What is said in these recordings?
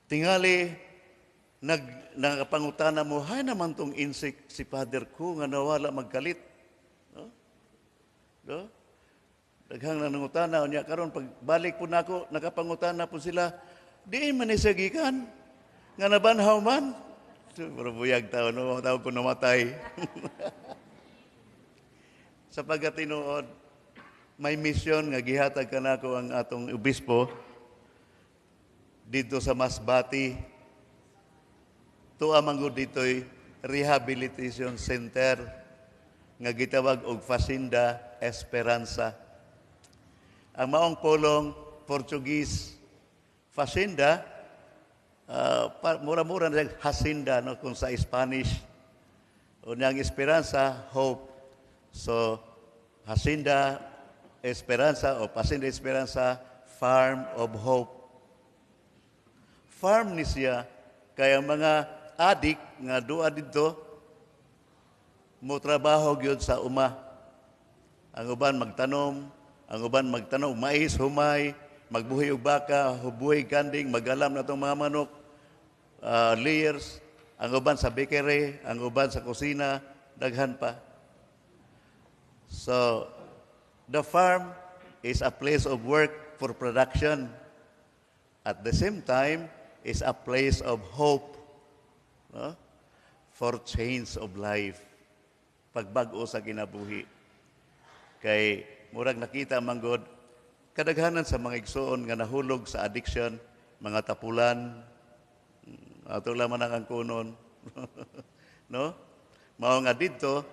Tingali, nagpangutana mo, hay naman tong insect si father ko, nga nawala magkalit. No? No? Daghang nanungutana, niya karon pagbalik po nako, nakapangutana po sila, di man isagikan, nga nabanhaw man. Pero buyag tao, no? Tao ko namatay. Sa pagkatinuod, may misyon nga gihatag kanako ang atong obispo dito sa Masbati. Tuwa manggod dito'y rehabilitation center nga gitawag og Facinda Esperanza. Ang maong pulong Portuguese Facinda, mura-mura na hacienda, no, kung sa Spanish. O niyang Esperanza, hope. So, Hacienda Esperanza o Hacienda Esperanza, Farm of Hope. Farm ni siya, kaya mga adik nga duha dito, mo trabaho gyud sa uma. Ang uban magtanom, mais, humay, magbuhi og baka, hubuhi kanding, magalam na itong mga manok, layers, ang uban sa bakery, ang uban sa kusina, daghan pa. So, the farm is a place of work for production. At the same time, is a place of hope, no? For change of life. Pagbag-o sa kinabuhi. Kay murag nakita manggod kadaghanan sa mga igsoon nga nahulog sa addiction, mga tapulan, ato laman ang kunon. No? Mao nga didto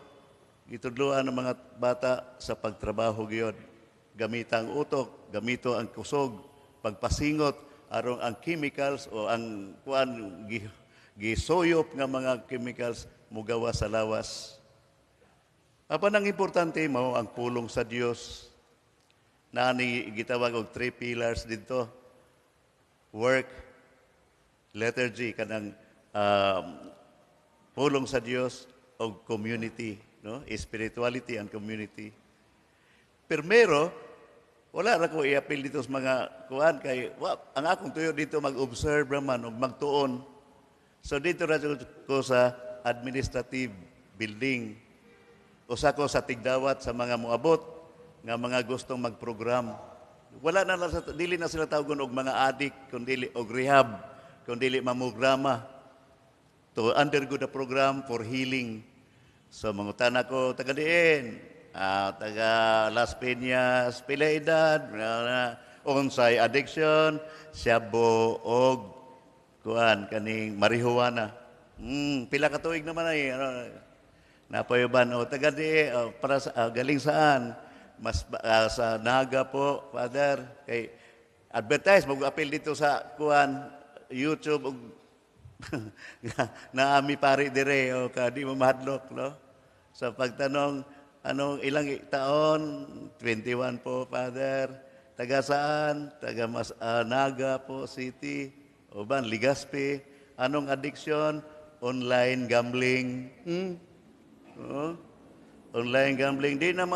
gitudloan ng mga bata sa pagtrabaho gyud. Gamita ang utok, gamito ang kusog, pagpasingot aron ang chemicals o ang kuan gisoyop nga mga chemicals mugawa sa lawas. Apan ang importante mao ang pulong sa Dios. Nani gitawag og 3 pillars dito. Work, liturgy kanang pulong sa Dios og community, no? Spirituality and community. Primero, wala ra ko i-appeal dito sa mga kuan kay ang akong tuyo dito mag-observe raman ug magtuon. So dito ra ko sa administrative building. Usa ko sa tigdawat sa mga moabot nga mga gustong magprogram. Wala na dili na sila tawgon og mga adik kundi og rehab, kundi mamograma to undergo the program for healing. So mangutana ko taga diin, taga Las Piñas, pila edad, unsay addiction, siyabo og kuan kaning marijuana. Pila ka tuig naman ay napayoban o taga di para sa, galing saan? Mas sa Naga po, Father. Kay advertise mag-appeal dito sa kuan YouTube og naami pari dire o kadi mo mahadlok, no? Sa pagtanong anong ilang taon? 21 po, Father. Taga saan? Taga Naga po City. Uban Legazpi. Anong addiction? Online gambling. Online gambling di na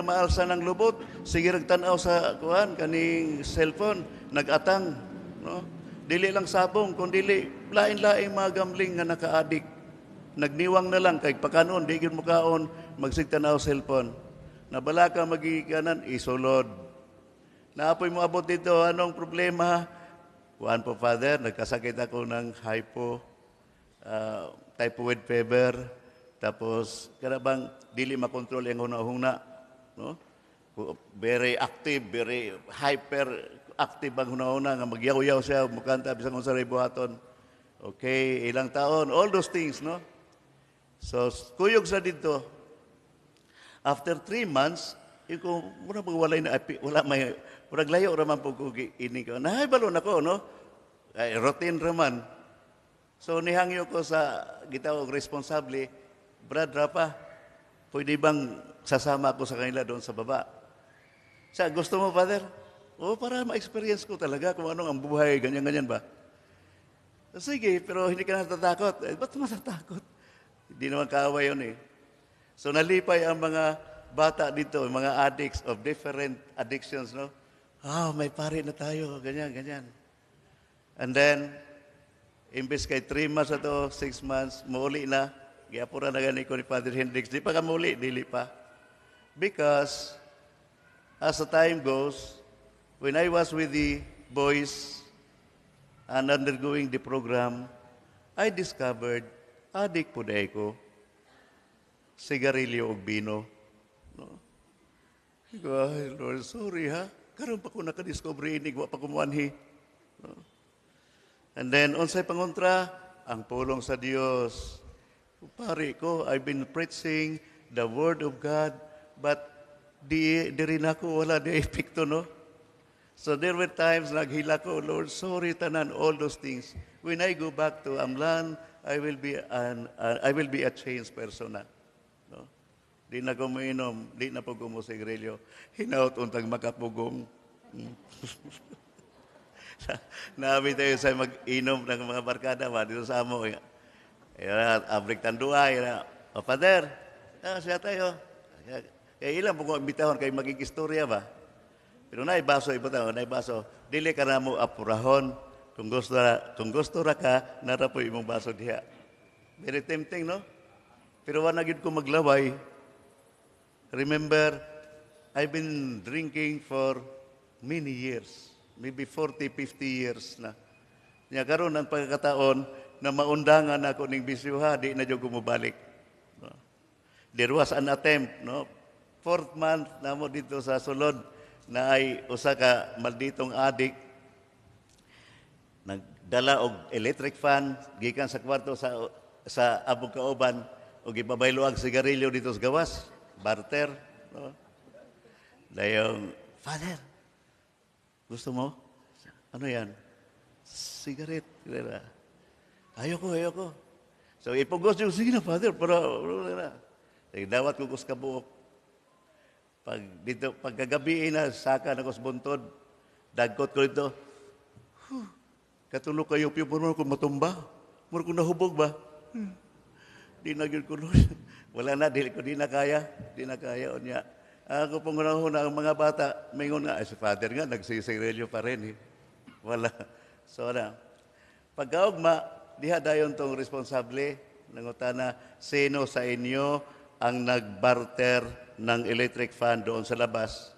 maalsa ng lubot, sige nagtanaw sa kuan kaning cellphone nagatang, no? Dili lang sabong kun dili lain-laing mga gambling nga naka-addict, nagniwang na lang kay pakanon di gyud mukaon magsigtanaw cellphone, nabala ka magikanan isulod. Naapoy mo abot dito, anong problema? Kuan po, Father, nagkasakit ako ng typhoid fever. Tapos, karabang dili makontrol ang huna-huna. No? Very active, very hyper active ang huna-huna, nga magyaw-yaw siya, mukanta, bisang kung sa buhaton. Okay, ilang taon, all those things, no? So, kuyog sa dito. After 3 months, ko muna magwalay na, wala may, murag layo raman po ko ini ko. Nahay balon ako, no? Ay, routine raman. So, nihangyo ko sa gitawag responsable, Brad Rapa, pwede bang sasama ako sa kanila doon sa baba? Sa gusto mo, Father? O, para ma-experience ko talaga kung anong ang buhay, ganyan-ganyan ba? Sige, pero hindi ka natatakot. Ba't matatakot? Hindi naman kaaway yun eh. So, nalipay ang mga bata dito, mga addicts of different addictions, no? May pare na tayo, ganyan-ganyan. And then, Imbes kay 3 months ato, 6 months, mauli na. Giapura na gani ko ni Father Hendricks. Di pa ka mauli, dili pa. Because as the time goes, when I was with the boys and undergoing the program, I discovered adik po na ko, sigarilyo o bino. No? Ay, Lord, sorry ha. Karon pa ko nakadiscover inig, wa pa kumuanhi. No? And then, unsay pangontra, ang pulong sa Dios. Pare ko, I've been preaching the Word of God, but di rin ako, wala di epekto, no? So there were times naghila ko, Lord, sorry tanan, all those things. When I go back to Amlan, I will be a changed person na. No? Di na ko mainom, di na po kumusigrilyo. Hinaut untang makapugong. Nabi tayo sa mag-inom ng mga barkada ba dito sa amo. Abrik tandua, o Father, siya tayo. Kaya ilang po kong imbitahon kayo maging istorya ba? Pero naibaso, naibaso. Dili ka na mo apurahon. Kung gusto ra ka, nara po imong baso diha. Very tempting, no? Pero wala gid ko maglaway. Remember, I've been drinking for many years. Maybe 40, 50 years na. Nya karon ang pagkakataon na maundangan ako ning bisyuha, di na jud gumubalik. No? There was an attempt, no? 4th month na mo dito sa sulod na ay usa ka malditong adik nagdala og electric fan gikan sa kwarto sa abog kauban og ipabayloag sigarilyo dito sa gawas, barter, no? Dayong, Father, gusto mo? Ano yan? Cigarette. Ayoko. So, ipugos yung, sige na, Father, para. Dawat ko kus kabuok. Pagkagabi na, saka na kus buntod, dagkot ko dito, katulog kayo, muro ko matumba. Muro ko nahubog ba? Di na yun ko, wala na, di na kaya. Di na kaya, unya. Ako pong unahuna ang mga bata, mayroon nga, si Father nga, nagsisigarilyo pa rin. Wala. So na, pagkaugma, diha dayon tong responsable, nangutana, sino sa inyo ang nagbarter ng electric fan doon sa labas?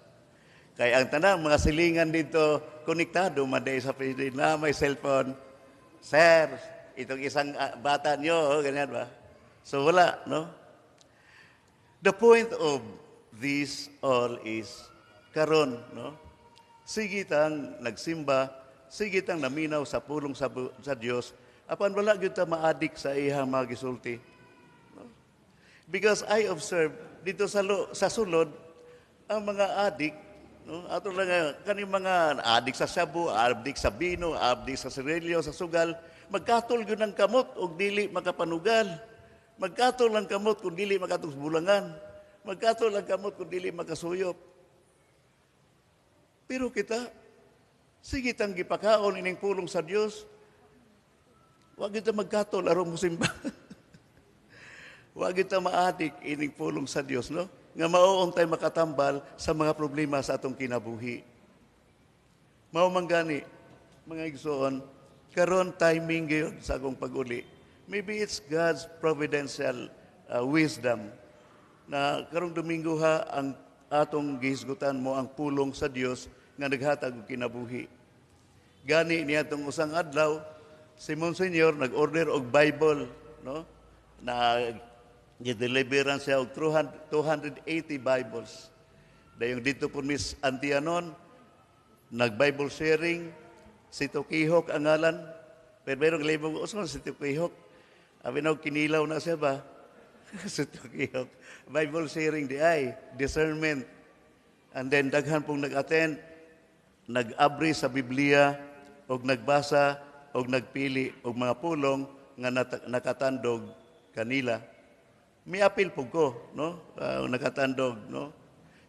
Kaya ang tanang, mga silingan dito, konektado, maday sa president na may cellphone. Sir, itong isang bata nyo, ganyan ba? So wala, no? The point of this all is karon, no? Sigitang nagsimba, sigitang naminaw sa pulong sa Dios, apan wala gyud ta maadik sa iyang mga gisulti. No? Because I observe dito sa sulod ang mga adik, no? Ato lang kaning mga adik sa shabu, adik sa bino, adik sa sigarilyo, sa sugal, magkatol gyud ng kamot og dili makapanugal. Magkatol lang kamot kung dili makatugbulangan. Magkatol lang kamot kung dili makasuyop. Pero kita, sige tang gipakaon ining pulong sa Dios. Wa kita magkatol aron musimba. Wa kita maadik ining pulong sa Dios, no? Nga mao tay makatambal sa mga problema sa atong kinabuhi. Mao man gani, mga igsoon, karon timing gyud sa akong pag-uli. Maybe it's God's providential wisdom na karong Domingo ha ang atong gihisgutan mo ang pulong sa Dios nga naghatag og kinabuhi. Gani niadtong usang adlaw si Monsignor nag-order og Bible, no? Na gi-deliveran siya og 280 Bibles. Dayong dito po Miss Antianon nag-Bible sharing si Tukihok ang ngalan. Pero merong libong uson si Tukihok. Abi na kinilaw na siya ba? Si Tukihok. Bible sharing di ay, discernment. And then daghan pong nag-attend, nag-abri sa Biblia, og nagbasa, og nagpili, og mga pulong nga nakatandog kanila. May apil po ko, no? Nakatandog, no?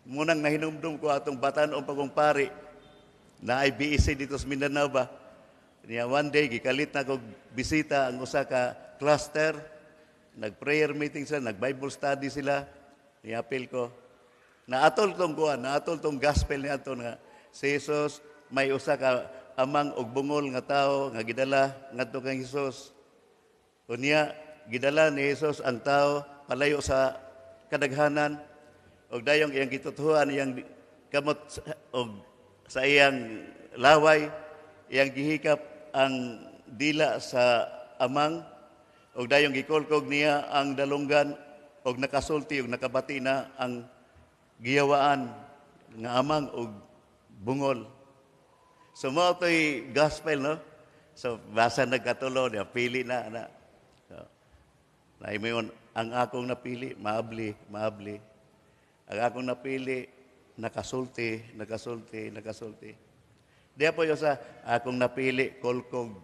Munang nahinumdum ko atong batanon pagong pari na IBEC dito sa Mindanao ba? Niya one day, gikalit na kong bisita ang usa ka cluster, nag-prayer meeting sila, nag-Bible study sila, niapil ko. Naatol tong gospel niya ito nga si Jesus may usa ka amang og bungol nga tao nga gidala ngadto kang Hesus. Unya gidala ni Hesus ang tao palayo sa kadaghanan og dayong iyang gitutuhan iyang kamot og sa iyang laway iyang gihikap ang dila sa amang og dayong gikolkog niya ang dalunggan og nakasulti og nakabati na ang giyawaan nga amang og bungol. So mo to'y gospel, no? So basa nagkatulo niya, pili na. So, naimayon, ang akong napili, maabli. Ang akong napili, nakasulti. Diya po yung sa akong napili, kolkog.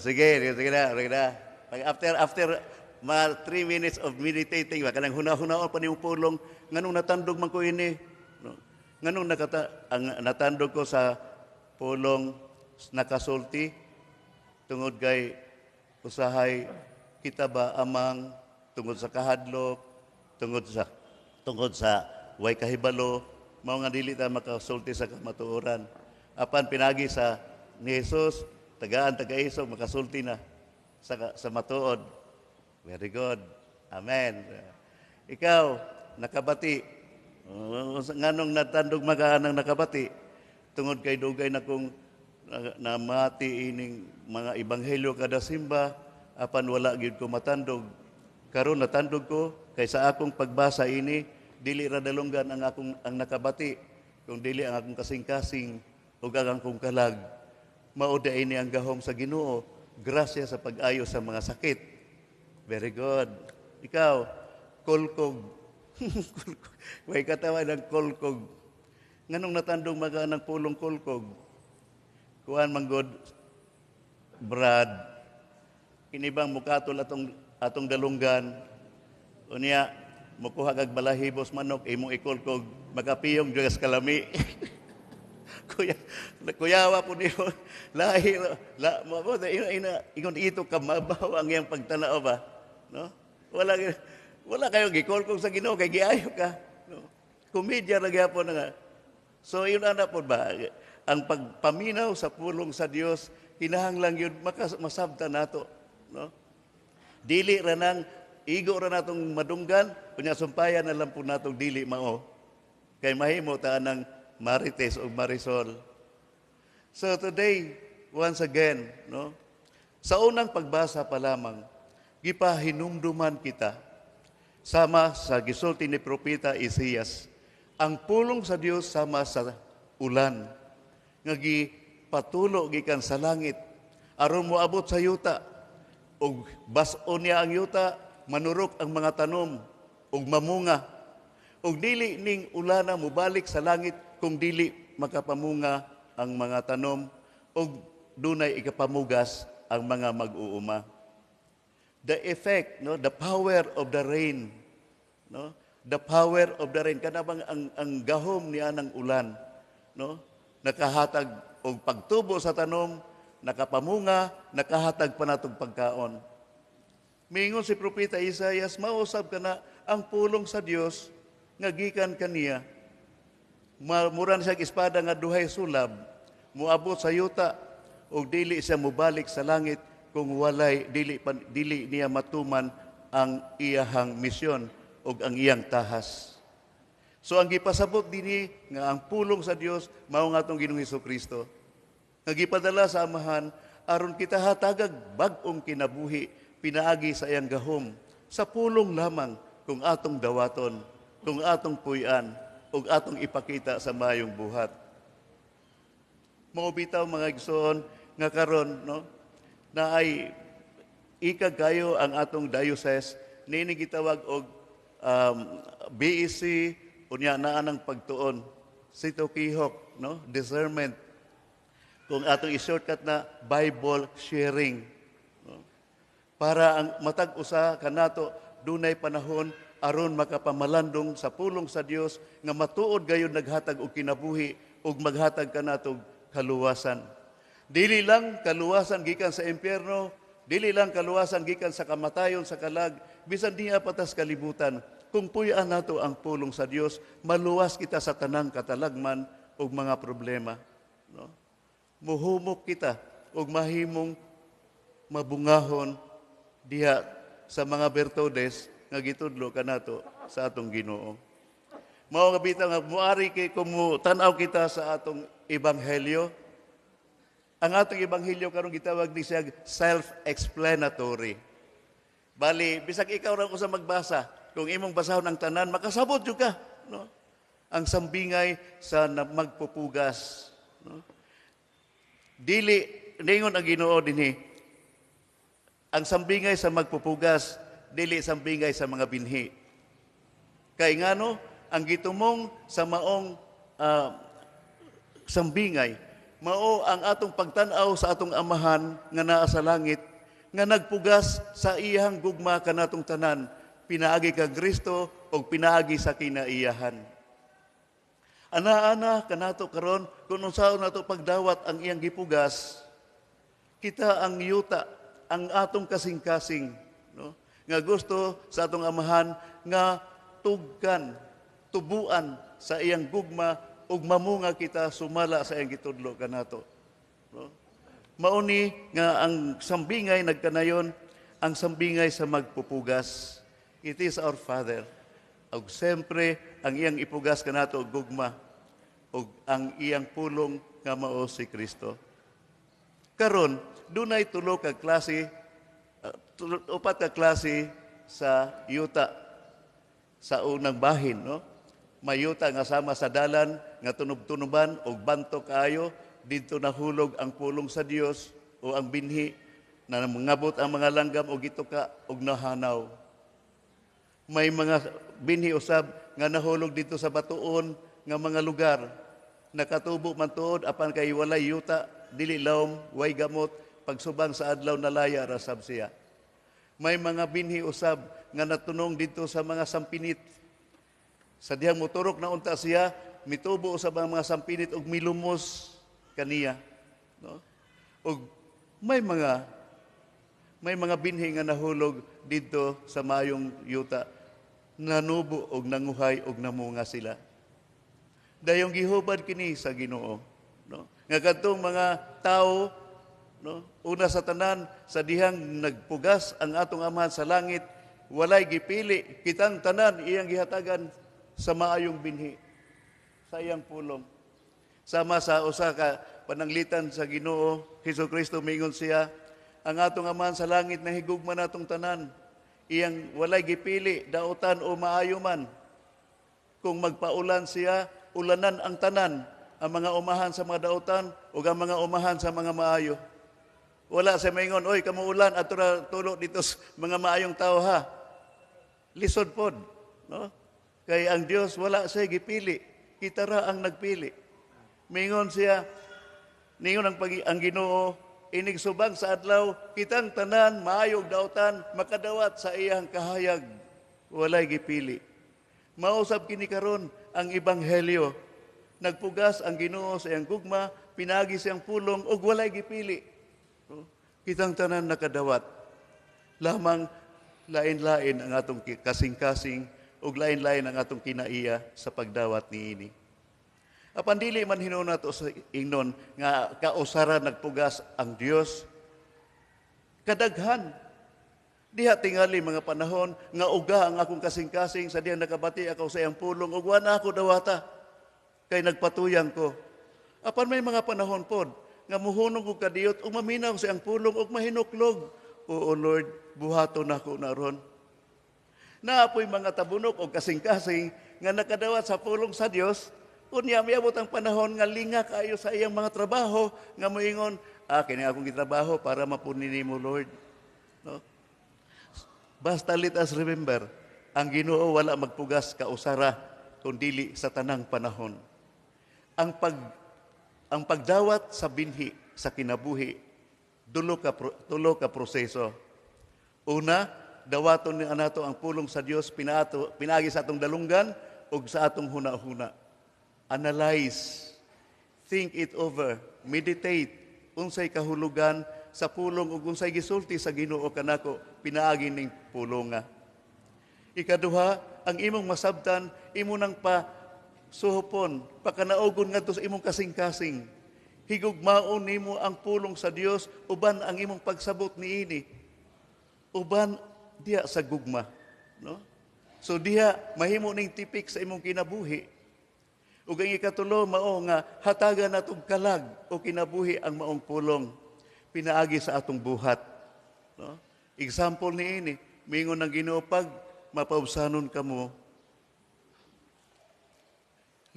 Sige na. After 3 minutes of meditating, kanang huna-hunaon pa niyong pulong, nganong natandog man ko ini. No? Nganong natandog ko sa pulong nakasulti, tungod kay usahay kita ba amang, tungod sa kahadlok, tungod sa way kahibalo, mao nga dili ta makasulti sa kamatuoran. Apan pinagi sa ni Jesus, taga-isog, makasulti na sa matuod. Very good. Amen. Ikaw, nakabati. Nganong natandog magaan ng nakabati? Tungod kay dugay na kong namati ining mga ebanghelyo kada simba, apan wala gyud ko matandog. Karon natandog ko kay sa akong pagbasa ini, dili ra dalunggan ang nakabati, kung dili ang akong kasing-kasing ug ang akong kalag. Mao ini ang gahom sa Ginoo, grasya sa pag-ayo sa mga sakit. Very good. Ikaw, kolkog. Way katawa ng kolkog. Nganong natandong magaan ng pulong kolkog? Kuhan manggod, Brad, kinibang mukatol atong dalunggan, unya, mukuha kag balahibos manok, imong ikolkog, makapiyong jugas kalami. Kuyawa po niyo, ingon ito kamabaw ang iyang pagtanaw ba? No? Wala kayong gikolkog sa Ginoo kay giayo ka. No? Komedya ra gyapon nga. So yun ana po ba? Ang pagpaminaw sa pulong sa Dios kinahanglan yun masabta nato, no? Dili ra nang igo ra natong madunggan, kunya sumpayan na lang po natong dili mao. Kay mahimo ta nang Marites o Marisol. So today, once again, no? Sa unang pagbasa pa lamang, gipahinumduman kita sama sa gisulti ni Propeta Isaias, ang pulong sa Dios sama sa ulan, nga gipatulo gikan sa langit, aron moabot sa yuta, ug bas-on niya ang yuta, manurok ang mga tanom, ug mamunga, ug dili ning ulana mubalik sa langit, kung dili makapamunga ang mga tanom, ug dunay ikapamugas ang mga mag-uuma. The effect, no, the power of the rain, no, the power of the rain, kanabang ang gahom niya ng ulan, no, nakahatag og pagtubo sa tanom, nakapamunga, nakahatag pa natong pagkaon. Mingon si Propeta Isaias, mausab kana ang pulong sa Dios nga gikan kaniya. Muran siya espada nga duhay sulab, muabot sa yuta, ug dili siya mubalik sa langit kung walay dili niya matuman ang iyahang misyon ug ang iyang tahas. So ang gipasabot dinhi nga ang pulong sa Dios mao nga atong Ginoong Hesukristo. Nga gipadala sa amahan aron kita hatagag bag-ong kinabuhi pinaagi sa iyang gahom sa pulong lamang kung atong dawaton, kung atong puy-an ug atong ipakita sa mayong buhat. Mao bitaw mga igsoon nga karon, no, na ay ikagayo ang atong diocese nini gitawag og BEC unya naa nang pagtuon sito kihok, no, discernment, kung atong i-shortcut na Bible sharing, no? Para ang matag usa kanato dunay panahon aron makapamalandong sa pulong sa Dios nga matuod gayud naghatag og kinabuhi ug maghatag kanatog kaluwasan. Dili lang kaluwasan gikan sa impyerno, dili lang kaluwasan gikan sa kamatayon sa kalag, bisan diha patas kalibutan, kung puyaan nato ang pulong sa Dios, maluwas kita sa tanang katalagman ug mga problema, no? Muhumok kita ug mahimong mabungahon diha sa mga bertudes nga gitudlo kanato sa atong Ginoo. Mao nga bitaw nga muari kay kung tan-aw kita sa atong ebanghelyo. Ang atong ebanghelyo karon gitawag ni siya self-explanatory. Bali, bisag ikaw ra ko sa magbasa, kung imong basahon ang tanan, makasabot jud ka, no? Ang sambingay sa magpupugas, no? Dili ningon ang Ginoo dinhi. Ang sambingay sa magpupugas, dili sambingay sa mga binhi. Kay ngano ang gitumong sa maong sambingay, mao ang atong pagtan-aw sa atong amahan nga naa sa langit, nga nagpugas sa iyang gugma kanatong tanan, pinaagi kag Kristo o pinaagi sa kinaiyahan. Ana-ana kanato karon kung unsaon nato pagdawat ang iyang gipugas, kita ang yuta, ang atong kasing-kasing, no? Nga gusto sa atong amahan nga tugkan, tubuan sa iyang gugma ug mamunga kita sumala sa iyang gitudlo kanato, no? Mauni nga ang sambingay nagkanayon, ang sambingay sa magpupugas. It is our Father. Ug sempre ang iyang ipugas kanato og gugma ug ang iyang pulong nga mao si Kristo. Karon dunay tulo ka klase, upat ka klase sa yuta sa unang bahin, no? May yuta nga sama sa dalan nga tunob-tunoban og banto kaayo, dito nahulog ang pulong sa Dios o ang binhi na mangabot ang mga langgam og gituka og nahanaw. May mga binhi usab nga nahulog dito sa batuon nga mga lugar, nakatubo man tuod apan kay walay yuta, dili lawom, way gamot, pagsubang sa adlaw nalaya ra sab siya. May mga binhi usab nga natunong dito sa mga sampinit. Sa dihang moturok na unta siya, mitubo usab ang mga sampinit og milumos kaniya, no? Og may mga binhi nga nahulog dito sa mayong yuta, nanubo og nanguhay og namunga sila. Dayong gihubad kini sa Ginoo, no? Nga kadtong mga tao, no, una sa tanan sa dihang nagpugas ang atong Amahan sa langit, walay gipili, kitang tanan iyang gihatagan sa maayong binhi, sa iyang pulong. Sama sa usa ka pananglitan sa Ginoo Hesukristo, mingon siya, ang atong Amahan sa langit na higugma natong tanan, iyang walay gipili, dautan o maayo man. Kung magpaulan siya, ulanan ang tanan, ang mga umahan sa mga dautan o ang mga umahan sa mga maayo. Wala sa maingon, oy, kamuulan, ato na tulo dito sa mga maayong tao ha. Lisod pod, no? Kay ang Dios wala siya gipili, kita ra ang nagpili. Mingon siya, ningon ang Ginoo, inigsubang sa adlaw, kitang tanan, maayog dautan, makadawat sa iyang kahayag, walay gipili. Mausab kini karon ang ebanghelyo. Nagpugas ang Ginoo sa iyang gugma, pinagi siyang pulong, ug walay gipili. Kitang tanan nakadawat. Lamang lain-lain ang atong kasing-kasing, ug lain-lain ang atong kinaiya sa pagdawat niini. Apan dili man hinuon nato sa ingnon nga kausaran nagpugas ang Dios. Kadaghan diha tingali mga panahon nga uga ang akong kasing-kasing sa diyang nakabati ako sa iyang pulong ug wa na ako dawata kay nagpatuyang ko. Apan may mga panahon pod nga muhunong ko kadiyot ug maminaw sa iyang pulong ug mahinuklog. Oo Lord, buhaton nako naron. Naapoy mga tabunok o kasing-kasing nga nakadawat sa pulong sa Dios, unya miabot ang panahon nga linga kayo sa iyang mga trabaho nga moingon, kini akong gitrabaho para mapuni nimo Lord. No? Basta let us remember, ang Ginoo wala magpugas kausara kundi sa tanang panahon. Ang pagdawat sa binhi sa kinabuhi, tulo ka proseso. Una, dawaton ni anato ang pulong sa Dios pinagi sa atong dalunggan ug sa atong huna-huna. Analyze, think it over, meditate, unsay kahulugan sa pulong ug unsay gisulti sa Ginoo kanako pinaagi ning pulonga. Ikaduha, ang imong masabtan, imo nang pa suhupon, pakanaogon ngadto sa imong kasing-kasing. Higugmaon nimo ang pulong sa Dios uban ang imong pagsabot niini. Uban diha sa gugma, no? So diha mahimo ning tipik sa imong kinabuhi. Ug ang ikatulo mao nga hatagan natong kalag o kinabuhi ang maong pulong pinaagi sa atong buhat, no? Example niini, mingon ng Ginoo pag mapaubsanon kamo,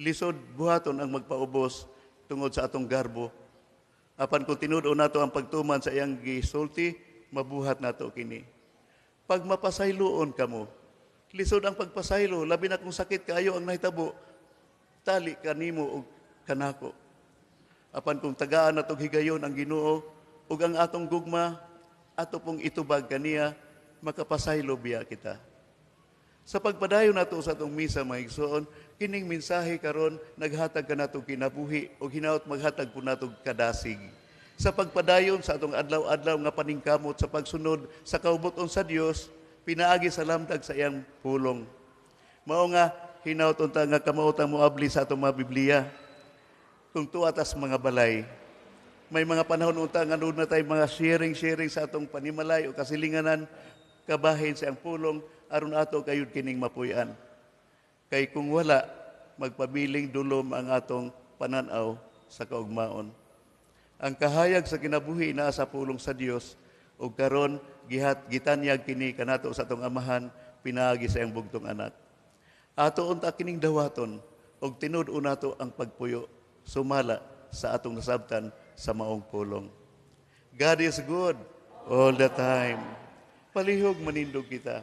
lisod buhaton ang magpaubos tungod sa atong garbo. Apan kung tinud-o nato ang pagtuman sa iyang gisulti, mabuhat nato kini. Pag mapasayloon kamo, lisod ang pagpasaylo, labi na kung sakit kaayo ang nahitabo, tali kanimo og kanako. Apan kung tagaan natong higayon ang Ginoo ug ang atong gugma, ato pong itubag kaniya, makapasaylo biya kita. Sa pagpadayon nato sa atong misa mga igsoon, kining mensahe karon naghatag ka natong kinabuhi o hinaut maghatag po natong kadasig. Sa pagpadayon sa atong adlaw-adlaw nga paningkamot sa pagsunod sa kaubuton sa Dios, pinaagi sa lamdag sa iyang pulong. Mao nga hinaut unta nga kamautang moabli sa atong mga Biblia. Kung tuatas mga balay, may mga panahon unta nga na tayo mga sharing sa atong panimalay o kasilinganan, kabahin sa iyang pulong, aron ato kayud kining mapuy-an. Kay kung wala, magpabiling dulom ang atong pananaw sa kaugmaon. Ang kahayag sa kinabuhi naa sa pulong sa Dios ug karon gitanyag kini kanato sa atong amahan pinaagi sa iyang bugtong anak. Ato unta kining dawaton ug tinud-o nato ang pagpuyo sumala sa atong nasabtan sa maong pulong. God is good all the time. Palihog manindog kita.